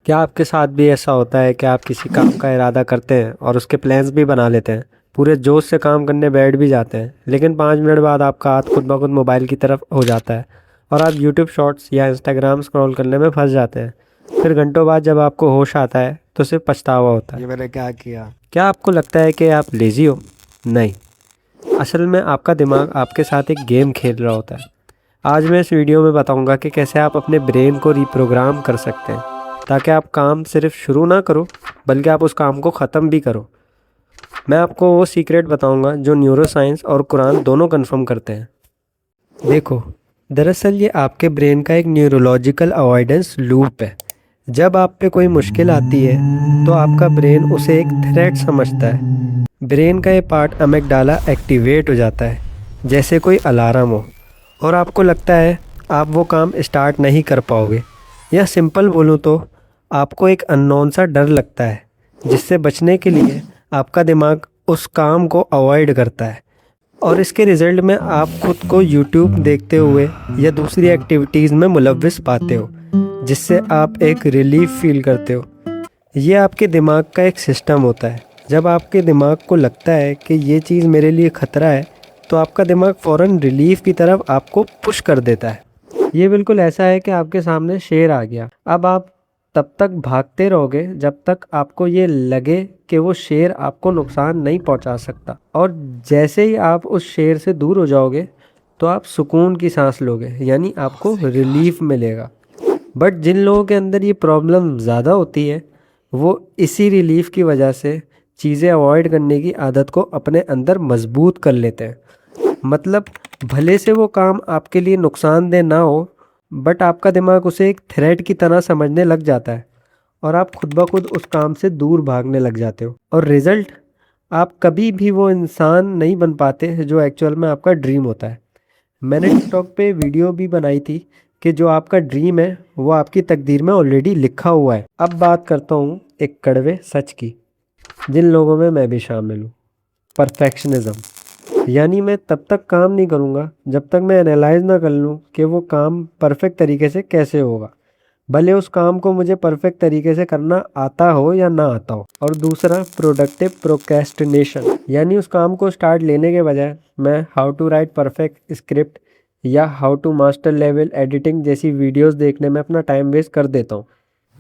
کیا آپ کے ساتھ بھی ایسا ہوتا ہے کہ آپ کسی کام کا ارادہ کرتے ہیں اور اس کے پلانس بھی بنا لیتے ہیں، پورے جوش سے کام کرنے بیٹھ بھی جاتے ہیں، لیکن 5 منٹ بعد آپ کا ہاتھ خود بخود موبائل کی طرف ہو جاتا ہے اور آپ یوٹیوب شارٹس یا انسٹاگرام اسکرول کرنے میں پھنس جاتے ہیں؟ پھر گھنٹوں بعد جب آپ کو ہوش آتا ہے تو صرف پچھتاوا ہوتا ہے، یہ میں نے کیا کیا۔ کیا آپ کو لگتا ہے کہ آپ لیزی ہو؟ نہیں، اصل میں آپ کا دماغ آپ کے ساتھ ایک گیم کھیل رہا ہوتا ہے۔ آج میں اس ویڈیو میں بتاؤں گا کہ کیسے آپ اپنے برین کو ری پروگرام کر سکتے ہیں تاکہ آپ کام صرف شروع نہ کرو بلکہ آپ اس کام کو ختم بھی کرو۔ میں آپ کو وہ سیکریٹ بتاؤں گا جو نیورو سائنس اور قرآن دونوں کنفرم کرتے ہیں۔ دیکھو، دراصل یہ آپ کے برین کا ایک نیورولوجیکل اوائیڈنس لوپ ہے۔ جب آپ پہ کوئی مشکل آتی ہے تو آپ کا برین اسے ایک تھریٹ سمجھتا ہے۔ برین کا یہ پارٹ امیگڈالا ایکٹیویٹ ہو جاتا ہے جیسے کوئی الارم ہو، اور آپ کو لگتا ہے آپ وہ کام اسٹارٹ نہیں کر پاؤ گے، یا سمپل بولوں تو آپ کو ایک اننون سا ڈر لگتا ہے جس سے بچنے کے لیے آپ کا دماغ اس کام کو اوائڈ کرتا ہے، اور اس کے رزلٹ میں آپ خود کو یوٹیوب دیکھتے ہوئے یا دوسری ایکٹیویٹیز میں ملوث پاتے ہو جس سے آپ ایک ریلیف فیل کرتے ہو۔ یہ آپ کے دماغ کا ایک سسٹم ہوتا ہے۔ جب آپ کے دماغ کو لگتا ہے کہ یہ چیز میرے لیے خطرہ ہے تو آپ کا دماغ فوراً ریلیف کی طرف آپ کو پش کر دیتا ہے۔ یہ بالکل ایسا ہے کہ آپ کے سامنے شیر آ گیا، اب آپ تب تک بھاگتے رہو گے جب تک آپ کو یہ لگے کہ وہ شیر آپ کو نقصان نہیں پہنچا سکتا، اور جیسے ہی آپ اس شیر سے دور ہو جاؤ گے تو آپ سکون کی سانس لو گے، یعنی آپ کو ریلیف ملے گا۔ بٹ جن لوگوں کے اندر یہ پرابلم زیادہ ہوتی ہے وہ اسی ریلیف کی وجہ سے چیزیں اوائڈ کرنے کی عادت کو اپنے اندر مضبوط کر لیتے ہیں۔ مطلب بھلے سے وہ کام آپ کے لیے نقصان دہ نہ ہو، بٹ آپ کا دماغ اسے ایک تھریٹ کی طرح سمجھنے لگ جاتا ہے اور آپ خود بخود اس کام سے دور بھاگنے لگ جاتے ہو، اور رزلٹ آپ کبھی بھی وہ انسان نہیں بن پاتے جو ایکچوئل میں آپ کا ڈریم ہوتا ہے۔ میں نے ٹک ٹاک پہ ویڈیو بھی بنائی تھی کہ جو آپ کا ڈریم ہے وہ آپ کی تقدیر میں آلریڈی لکھا ہوا ہے۔ اب بات کرتا ہوں ایک کڑوے سچ کی، جن لوگوں میں بھی شامل ہوں، پرفیکشنزم۔ یعنی میں تب تک کام نہیں کروں گا جب تک میں انالائز نہ کر لوں کہ وہ کام پرفیکٹ طریقے سے کیسے ہوگا، بھلے اس کام کو مجھے پرفیکٹ طریقے سے کرنا آتا ہو یا نہ آتا ہو۔ اور دوسرا پروڈکٹیو پروکیسٹینیشن، یعنی اس کام کو سٹارٹ لینے کے بجائے میں how to write perfect script یا how to master level editing جیسی ویڈیوز دیکھنے میں اپنا ٹائم ویسٹ کر دیتا ہوں،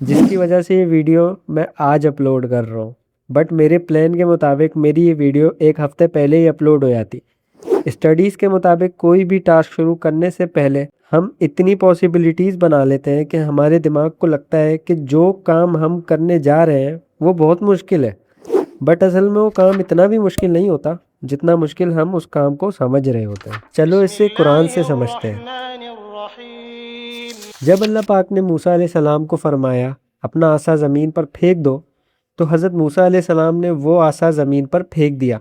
جس کی وجہ سے یہ ویڈیو میں آج اپلوڈ کر رہا ہوں، بٹ میرے پلان کے مطابق میری یہ ویڈیو ایک ہفتے پہلے ہی اپلوڈ ہو جاتی۔ اسٹڈیز کے مطابق کوئی بھی ٹاسک شروع کرنے سے پہلے ہم اتنی پاسبلٹیز بنا لیتے ہیں کہ ہمارے دماغ کو لگتا ہے کہ جو کام ہم کرنے جا رہے ہیں وہ بہت مشکل ہے، بٹ اصل میں وہ کام اتنا بھی مشکل نہیں ہوتا جتنا مشکل ہم اس کام کو سمجھ رہے ہوتے ہیں۔ چلو اسے قرآن سے سمجھتے ہیں۔ جب اللہ پاک نے موسیٰ علیہ السلام کو فرمایا اپنا عصا زمین پر پھینک دو، تو حضرت موسیٰ علیہ السلام نے وہ عصا زمین پر پھینک دیا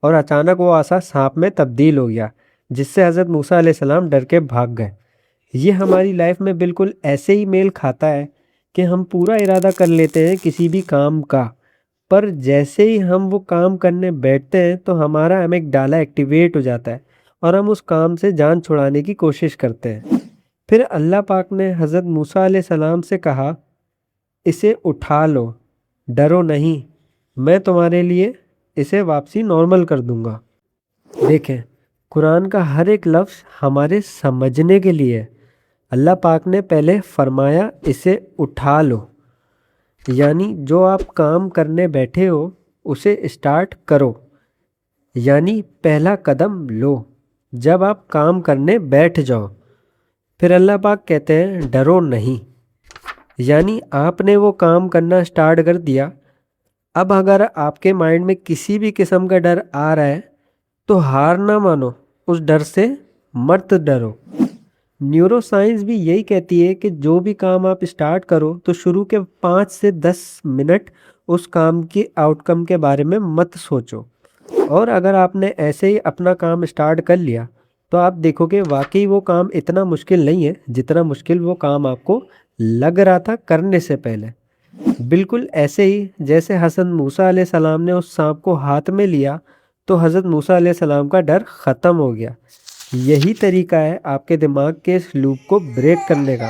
اور اچانک وہ عصا سانپ میں تبدیل ہو گیا، جس سے حضرت موسیٰ علیہ السلام ڈر کے بھاگ گئے۔ یہ ہماری لائف میں بالکل ایسے ہی میل کھاتا ہے کہ ہم پورا ارادہ کر لیتے ہیں کسی بھی کام کا، پر جیسے ہی ہم وہ کام کرنے بیٹھتے ہیں تو ہمارا امیگڈالا ایکٹیویٹ ہو جاتا ہے اور ہم اس کام سے جان چھڑانے کی کوشش کرتے ہیں۔ پھر اللہ پاک نے حضرت موسیٰ علیہ السلام سے کہا، اسے اٹھا لو، ڈرو نہیں، میں تمہارے لیے اسے واپسی نارمل کر دوں گا۔ دیکھیں، قرآن کا ہر ایک لفظ ہمارے سمجھنے کے لیے ہے۔ اللہ پاک نے پہلے فرمایا اسے اٹھا لو، یعنی جو آپ کام کرنے بیٹھے ہو اسے اسٹارٹ کرو، یعنی پہلا قدم لو جب آپ کام کرنے بیٹھ جاؤ۔ پھر اللہ پاک کہتے ہیں ڈرو نہیں، یعنی آپ نے وہ کام کرنا اسٹارٹ کر دیا۔ اب اگر آپ کے مائنڈ میں کسی بھی قسم کا ڈر آ رہا ہے تو ہار نہ مانو، اس ڈر سے مت ڈرو۔ نیورو سائنس بھی یہی کہتی ہے کہ جو بھی کام آپ اسٹارٹ کرو تو شروع کے 5 سے 10 منٹ اس کام کی آؤٹ کم کے بارے میں مت سوچو، اور اگر آپ نے ایسے ہی اپنا کام اسٹارٹ کر لیا تو آپ دیکھو کہ واقعی وہ کام اتنا مشکل نہیں ہے جتنا مشکل وہ کام آپ کو لگ رہا تھا کرنے سے پہلے۔ بالکل ایسے ہی جیسے حضرت موسیٰ علیہ السلام نے اس سانپ کو ہاتھ میں لیا تو حضرت موسیٰ علیہ السلام کا ڈر ختم ہو گیا۔ یہی طریقہ ہے آپ کے دماغ کے اس لوپ کو بریک کرنے کا۔